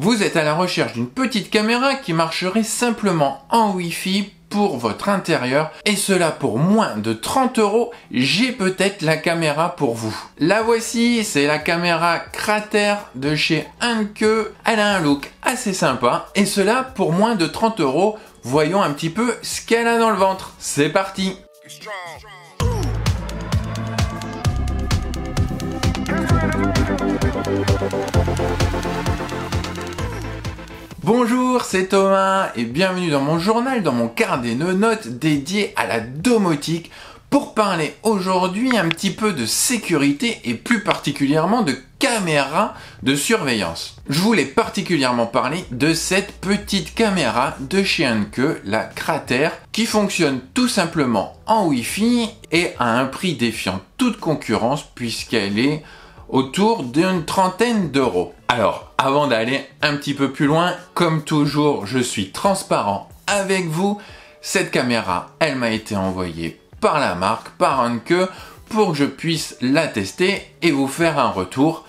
Vous êtes à la recherche d'une petite caméra qui marcherait simplement en Wi-Fi pour votre intérieur et cela pour moins de 30 €, j'ai peut-être la caméra pour vous. La voici, c'est la caméra Crater de chez Anke. Elle a un look assez sympa et cela pour moins de 30 €. Voyons un petit peu ce qu'elle a dans le ventre. C'est parti! Bonjour, c'est Thomas et bienvenue dans mon journal, dans mon carnet de notes dédié à la domotique pour parler aujourd'hui un petit peu de sécurité et plus particulièrement de caméras de surveillance. Je voulais particulièrement parler de cette petite caméra de chez Anke, la Crater, qui fonctionne tout simplement en Wi-Fi et à un prix défiant toute concurrence puisqu'elle est autour d'une trentaine d'euros. Alors, avant d'aller un petit peu plus loin, comme toujours, je suis transparent avec vous. Cette caméra, elle m'a été envoyée par la marque, par Anke, pour que je puisse la tester et vous faire un retour.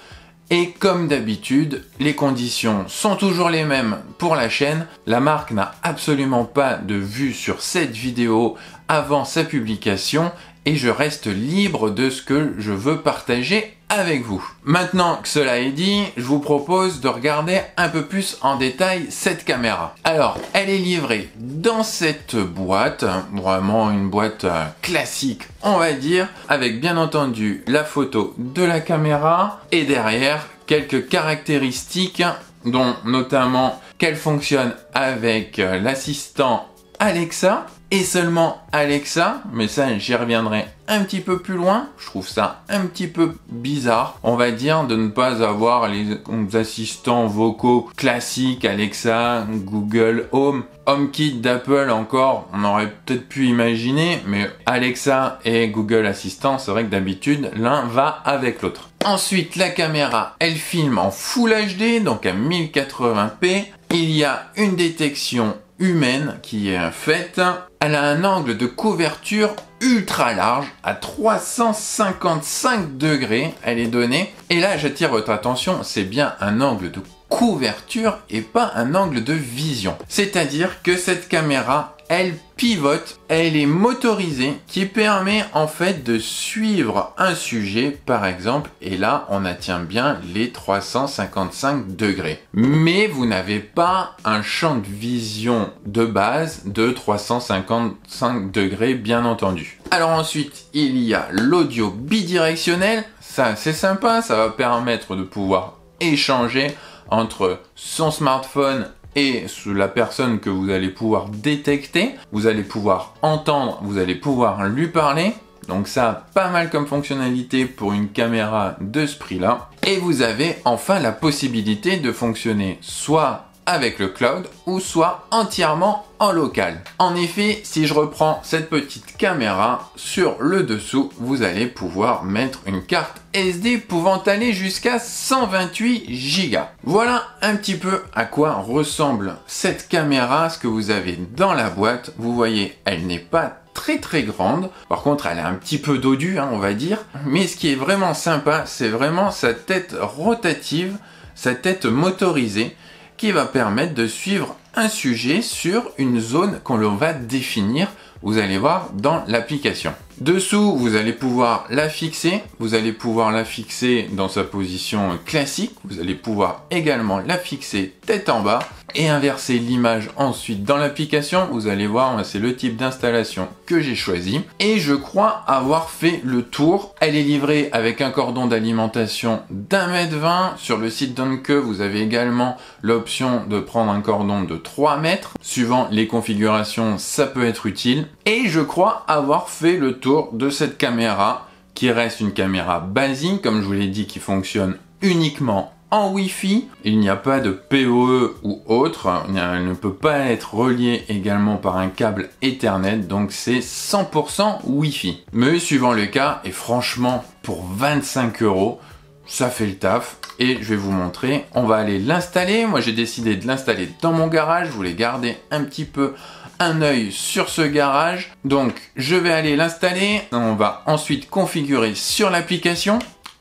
Et comme d'habitude, les conditions sont toujours les mêmes pour la chaîne. La marque n'a absolument pas de vue sur cette vidéo avant sa publication et je reste libre de ce que je veux partager avec vous. Maintenant que cela est dit, je vous propose de regarder un peu plus en détail cette caméra. Alors, elle est livrée dans cette boîte, vraiment une boîte classique, on va dire, avec bien entendu la photo de la caméra et derrière quelques caractéristiques, dont notamment qu'elle fonctionne avec l'assistant Alexa et seulement Alexa, mais ça j'y reviendrai un petit peu plus loin. Je trouve ça un petit peu bizarre, on va dire, de ne pas avoir les assistants vocaux classiques, Alexa, Google Home, HomeKit d'Apple encore, on aurait peut-être pu imaginer, mais Alexa et Google Assistant, c'est vrai que d'habitude l'un va avec l'autre. Ensuite, la caméra, elle filme en Full HD, donc à 1080p. Il y a une détection humaine qui est faite. Elle a un angle de couverture ultra large à 355 degrés, elle est donnée. Et là, j'attire votre attention, c'est bien un angle de couverture et pas un angle de vision. C'est-à-dire que cette caméra, elle pivote, elle est motorisée, qui permet en fait de suivre un sujet par exemple, et là on atteint bien les 355 degrés. Mais vous n'avez pas un champ de vision de base de 355 degrés bien entendu. Alors ensuite, il y a l'audio bidirectionnel, ça c'est sympa, ça va permettre de pouvoir échanger entre son smartphone et la personne que vous allez pouvoir détecter. Vous allez pouvoir entendre, vous allez pouvoir lui parler. Donc ça, pas mal comme fonctionnalité pour une caméra de ce prix-là. Et vous avez enfin la possibilité de fonctionner soit avec le cloud ou soit entièrement en local. En effet, si je reprends cette petite caméra, sur le dessous, vous allez pouvoir mettre une carte SD pouvant aller jusqu'à 128 Go. Voilà un petit peu à quoi ressemble cette caméra, ce que vous avez dans la boîte. Vous voyez, elle n'est pas très grande. Par contre, elle a un petit peu dodu, on va dire. Mais ce qui est vraiment sympa, c'est vraiment sa tête rotative, sa tête motorisée, qui va permettre de suivre un sujet sur une zone qu'on va définir. Vous allez voir dans l'application. Dessous, vous allez pouvoir la fixer. Vous allez pouvoir la fixer dans sa position classique. Vous allez pouvoir également la fixer tête en bas et inverser l'image ensuite dans l'application. Vous allez voir, c'est le type d'installation que j'ai choisi. Et je crois avoir fait le tour. Elle est livrée avec un cordon d'alimentation d'1,20 m. Sur le site d'Anke, vous avez également l'option de prendre un cordon de 3 mètres. Suivant les configurations, ça peut être utile. Et je crois avoir fait le tour de cette caméra qui reste une caméra basique, comme je vous l'ai dit, qui fonctionne uniquement en Wi-Fi. Il n'y a pas de PoE ou autre, elle ne peut pas être reliée également par un câble Ethernet, donc c'est 100% Wi-Fi. Mais suivant le cas, et franchement pour 25 €, ça fait le taf. Et je vais vous montrer, on va aller l'installer. Moi j'ai décidé de l'installer dans mon garage, je voulais garder un petit peu un œil sur ce garage. Donc je vais aller l'installer, on va ensuite configurer sur l'application.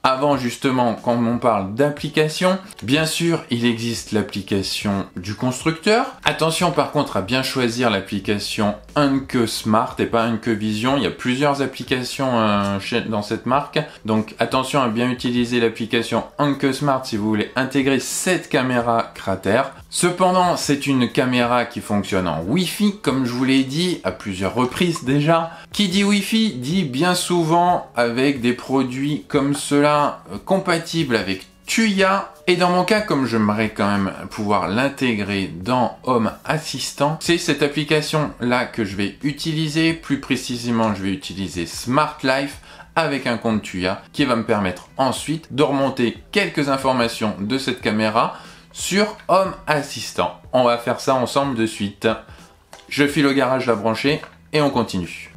avant justement quand on parle d'application, bien sûr il existe l'application du constructeur. Attention par contre à bien choisir l'application Anke Smart et pas Anke Vision, il y a plusieurs applications dans cette marque, donc attention à bien utiliser l'application Anke Smart si vous voulez intégrer cette caméra cratère. Cependant, c'est une caméra qui fonctionne en Wi-Fi, comme je vous l'ai dit à plusieurs reprises déjà. Qui dit Wi-Fi dit bien souvent avec des produits comme cela compatibles avec Tuya. Et dans mon cas, comme j'aimerais quand même pouvoir l'intégrer dans Home Assistant, c'est cette application là que je vais utiliser. Plus précisément, je vais utiliser Smart Life avec un compte Tuya qui va me permettre ensuite de remonter quelques informations de cette caméra sur Home Assistant. On va faire ça ensemble de suite. Je file au garage la brancher et on continue.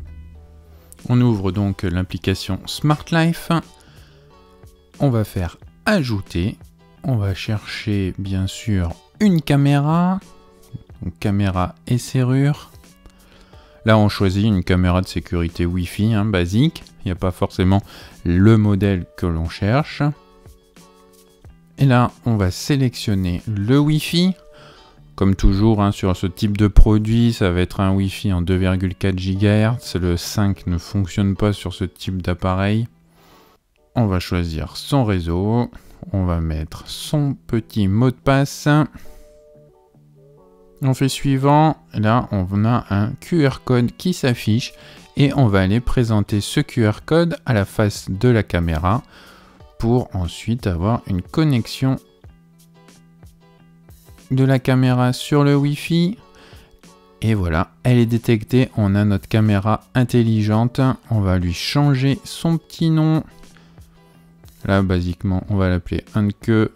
On ouvre donc l'application Smart Life. On va faire ajouter. On va chercher bien sûr une caméra. Donc, caméra et serrure. Là on choisit une caméra de sécurité Wi-Fi basique. Il n'y a pas forcément le modèle que l'on cherche. Et là, on va sélectionner le Wi-Fi. Comme toujours, sur ce type de produit, ça va être un Wi-Fi en 2,4 GHz. Le 5 ne fonctionne pas sur ce type d'appareil. On va choisir son réseau. On va mettre son petit mot de passe. On fait suivant. Là, on a un QR code qui s'affiche. Et on va aller présenter ce QR code à la face de la caméra, pour ensuite avoir une connexion de la caméra sur le Wi-Fi. Et voilà, elle est détectée. On a notre caméra intelligente. On va lui changer son petit nom. Là, basiquement, on va l'appeler Anke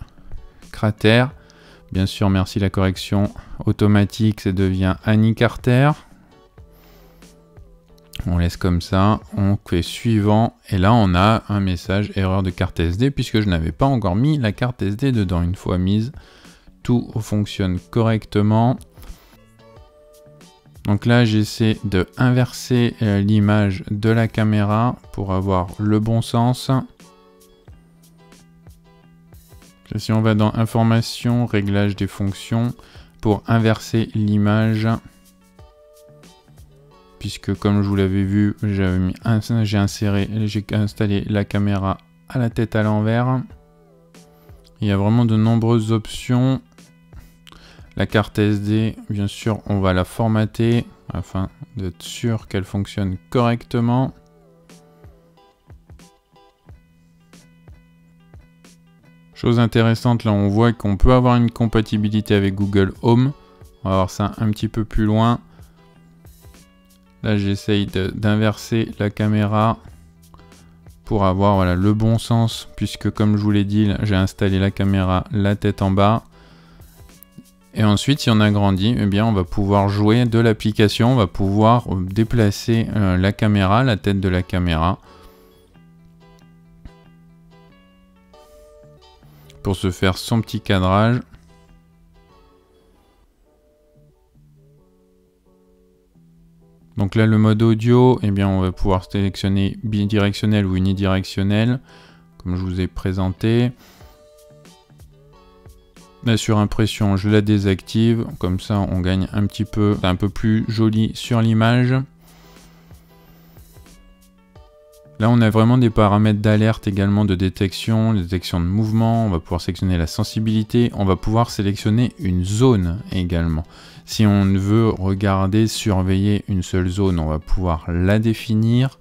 Cratère. Bien sûr, merci la correction automatique, ça devient Annie Carter. On laisse comme ça, on fait suivant, et là on a un message erreur de carte SD, puisque je n'avais pas encore mis la carte SD dedans. Une fois mise, tout fonctionne correctement. Donc là j'essaie de inverser l'image de la caméra pour avoir le bon sens. Si on va dans information, réglage des fonctions, pour inverser l'image, puisque comme je vous l'avais vu, j'ai installé la caméra à la tête à l'envers. Il y a vraiment de nombreuses options. La carte SD, bien sûr, on va la formater afin d'être sûr qu'elle fonctionne correctement. Chose intéressante, là on voit qu'on peut avoir une compatibilité avec Google Home. On va voir ça un petit peu plus loin. Là j'essaye d'inverser la caméra pour avoir le bon sens, puisque comme je vous l'ai dit, j'ai installé la caméra la tête en bas. Et ensuite, si on agrandit, eh bien, on va pouvoir jouer de l'application, on va pouvoir déplacer la caméra, la tête de la caméra, pour se faire son petit cadrage. Donc là, le mode audio, eh bien, on va pouvoir sélectionner bidirectionnel ou unidirectionnel, comme je vous ai présenté. La surimpression, je la désactive, comme ça on gagne un petit peu, un peu plus joli sur l'image. Là on a vraiment des paramètres d'alerte également, de détection de mouvement. On va pouvoir sélectionner la sensibilité, on va pouvoir sélectionner une zone également. Si on veut regarder, surveiller une seule zone, on va pouvoir la définir.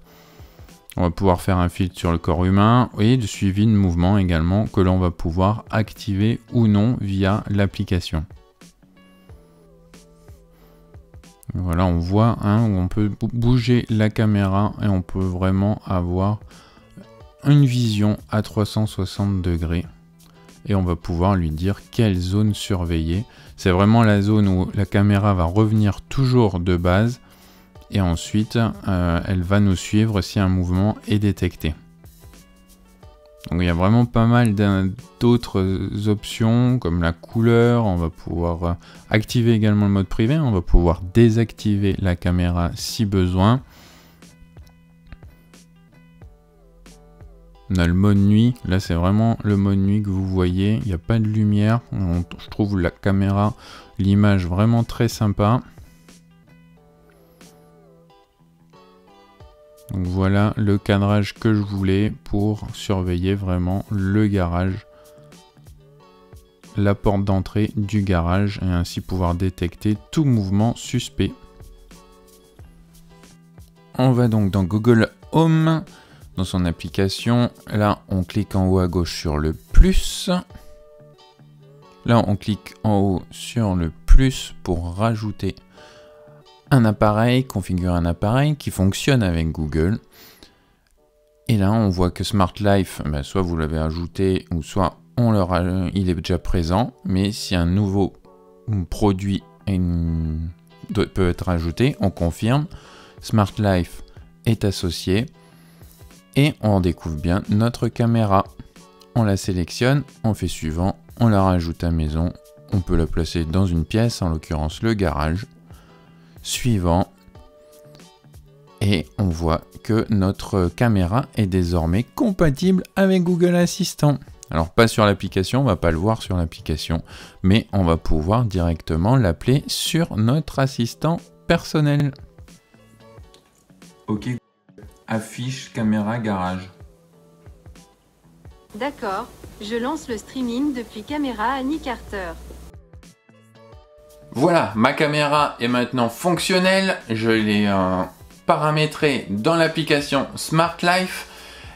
On va pouvoir faire un filtre sur le corps humain et du suivi de mouvement également, que l'on va pouvoir activer ou non via l'application. Voilà, on voit où on peut bouger la caméra et on peut vraiment avoir une vision à 360 degrés. Et on va pouvoir lui dire quelle zone surveiller. C'est vraiment la zone où la caméra va revenir toujours de base. Et ensuite, elle va nous suivre si un mouvement est détecté. Donc il y a vraiment pas mal d'autres options, comme la couleur. On va pouvoir activer également le mode privé. On va pouvoir désactiver la caméra si besoin. On a le mode nuit, là c'est vraiment le mode nuit que vous voyez, il n'y a pas de lumière, je trouve la caméra, l'image vraiment très sympa. Donc voilà le cadrage que je voulais pour surveiller vraiment le garage, la porte d'entrée du garage et ainsi pouvoir détecter tout mouvement suspect. On va donc dans Google Home, dans son application. Là, on clique en haut à gauche sur le plus. Là, on clique en haut sur le plus pour rajouter un appareil, configurer un appareil qui fonctionne avec Google. Et là, on voit que Smart Life, soit vous l'avez ajouté, ou soit il est déjà présent. Mais si un nouveau produit peut être ajouté, on confirme. Smart Life est associé. Et on découvre bien notre caméra. On la sélectionne, on fait suivant, on la rajoute à maison. On peut la placer dans une pièce, en l'occurrence le garage. Suivant. Et on voit que notre caméra est désormais compatible avec Google Assistant. Alors pas sur l'application, on va pas le voir sur l'application, mais on va pouvoir directement l'appeler sur notre assistant personnel. Ok, affiche caméra garage. D'accord, je lance le streaming depuis caméra Annie Carter. Voilà, ma caméra est maintenant fonctionnelle. Je l'ai paramétrée dans l'application Smart Life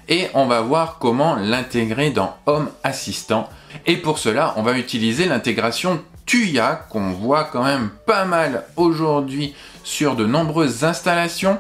et on va voir comment l'intégrer dans Home Assistant. Et pour cela, on va utiliser l'intégration Tuya qu'on voit quand même pas mal aujourd'hui sur de nombreuses installations.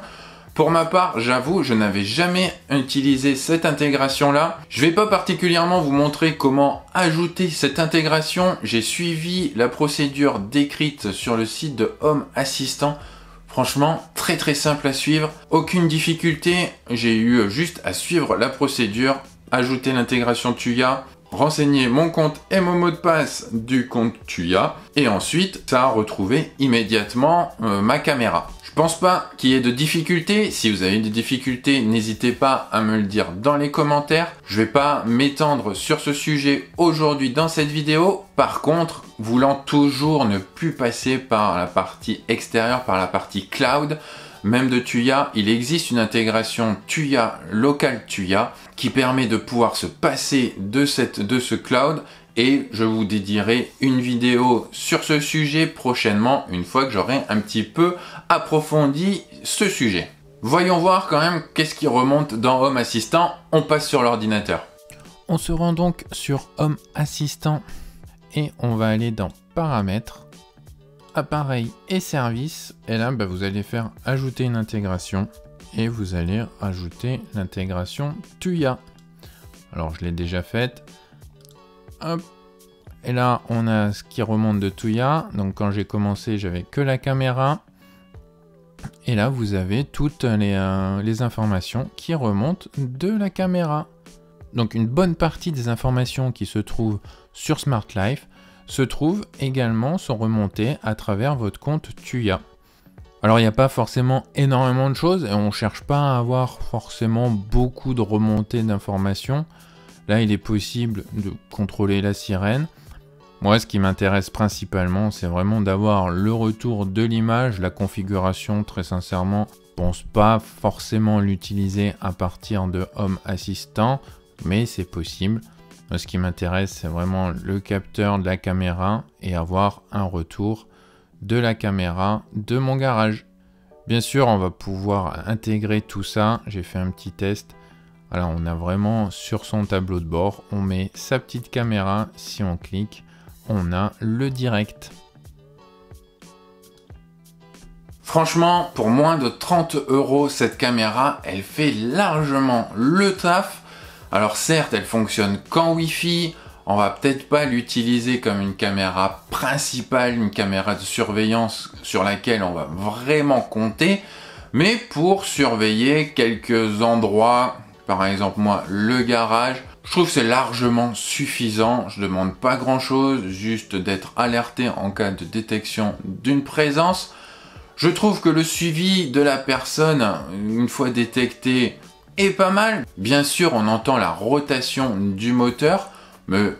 Pour ma part, j'avoue, je n'avais jamais utilisé cette intégration-là. Je ne vais pas particulièrement vous montrer comment ajouter cette intégration. J'ai suivi la procédure décrite sur le site de Home Assistant. Franchement, très très simple à suivre. Aucune difficulté. J'ai eu juste à suivre la procédure, ajouter l'intégration Tuya, renseigner mon compte et mon mot de passe du compte Tuya. Et ensuite, ça a retrouvé immédiatement ma caméra. Je pense pas qu'il y ait de difficultés. Si vous avez des difficultés, n'hésitez pas à me le dire dans les commentaires. Je vais pas m'étendre sur ce sujet aujourd'hui dans cette vidéo. Par contre, voulant toujours ne plus passer par la partie extérieure, par la partie cloud, même de Tuya, il existe une intégration Tuya, Local Tuya, qui permet de pouvoir se passer de ce cloud. Et je vous dédierai une vidéo sur ce sujet prochainement, une fois que j'aurai un petit peu approfondi ce sujet. Voyons voir quand même qu'est-ce qui remonte dans Home Assistant. On passe sur l'ordinateur. On se rend donc sur Home Assistant et on va aller dans Paramètres, Appareils et Services. Et là, vous allez faire ajouter une intégration et vous allez ajouter l'intégration Tuya. Alors, je l'ai déjà faite. Hop. Et là, on a ce qui remonte de Tuya. Donc, quand j'ai commencé, j'avais que la caméra. Et là, vous avez toutes les informations qui remontent de la caméra. Donc, une bonne partie des informations qui se trouvent sur Smart Life sont remontées à travers votre compte Tuya. Alors, il n'y a pas forcément énormément de choses et on ne cherche pas à avoir forcément beaucoup de remontées d'informations. Là, il est possible de contrôler la sirène. Moi, ce qui m'intéresse principalement, c'est vraiment d'avoir le retour de l'image, la configuration, très sincèrement. Je ne pense pas forcément l'utiliser à partir de Home Assistant, mais c'est possible. Moi, ce qui m'intéresse, c'est vraiment le capteur de la caméra et avoir un retour de la caméra de mon garage. Bien sûr, on va pouvoir intégrer tout ça. J'ai fait un petit test. Voilà, on a vraiment sur son tableau de bord, on met sa petite caméra, si on clique, on a le direct. Franchement, pour moins de 30 €, cette caméra, elle fait largement le taf. Alors certes, elle fonctionne qu'en Wi-Fi, on va peut-être pas l'utiliser comme une caméra principale, une caméra de surveillance sur laquelle on va vraiment compter, mais pour surveiller quelques endroits, par exemple moi, le garage, je trouve que c'est largement suffisant. Je demande pas grand chose, juste d'être alerté en cas de détection d'une présence. Je trouve que le suivi de la personne, une fois détecté, est pas mal. Bien sûr, on entend la rotation du moteur, mais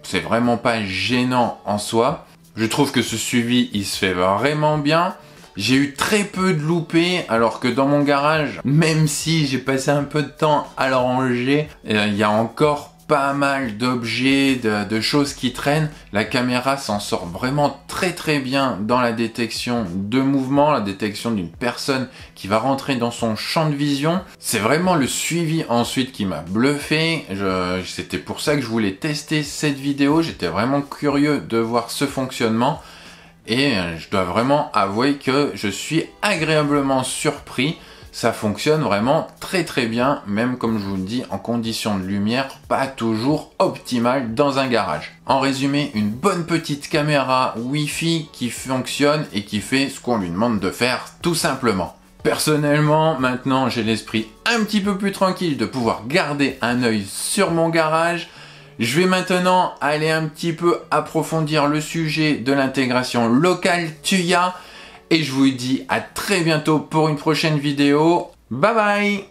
c'est vraiment pas gênant en soi. Je trouve que ce suivi, il se fait vraiment bien. J'ai eu très peu de loupés, alors que dans mon garage, même si j'ai passé un peu de temps à le ranger, il y a encore pas mal d'objets, de choses qui traînent. La caméra s'en sort vraiment très bien dans la détection de mouvement, la détection d'une personne qui va rentrer dans son champ de vision. C'est vraiment le suivi ensuite qui m'a bluffé. C'était pour ça que je voulais tester cette vidéo. J'étais vraiment curieux de voir ce fonctionnement. Et je dois vraiment avouer que je suis agréablement surpris. Ça fonctionne vraiment très bien, même comme je vous le dis, en conditions de lumière pas toujours optimales dans un garage. En résumé, une bonne petite caméra Wi-Fi qui fonctionne et qui fait ce qu'on lui demande de faire tout simplement. Personnellement, maintenant j'ai l'esprit un petit peu plus tranquille de pouvoir garder un œil sur mon garage. Je vais maintenant aller un petit peu approfondir le sujet de l'intégration locale Tuya. Et je vous dis à très bientôt pour une prochaine vidéo. Bye bye!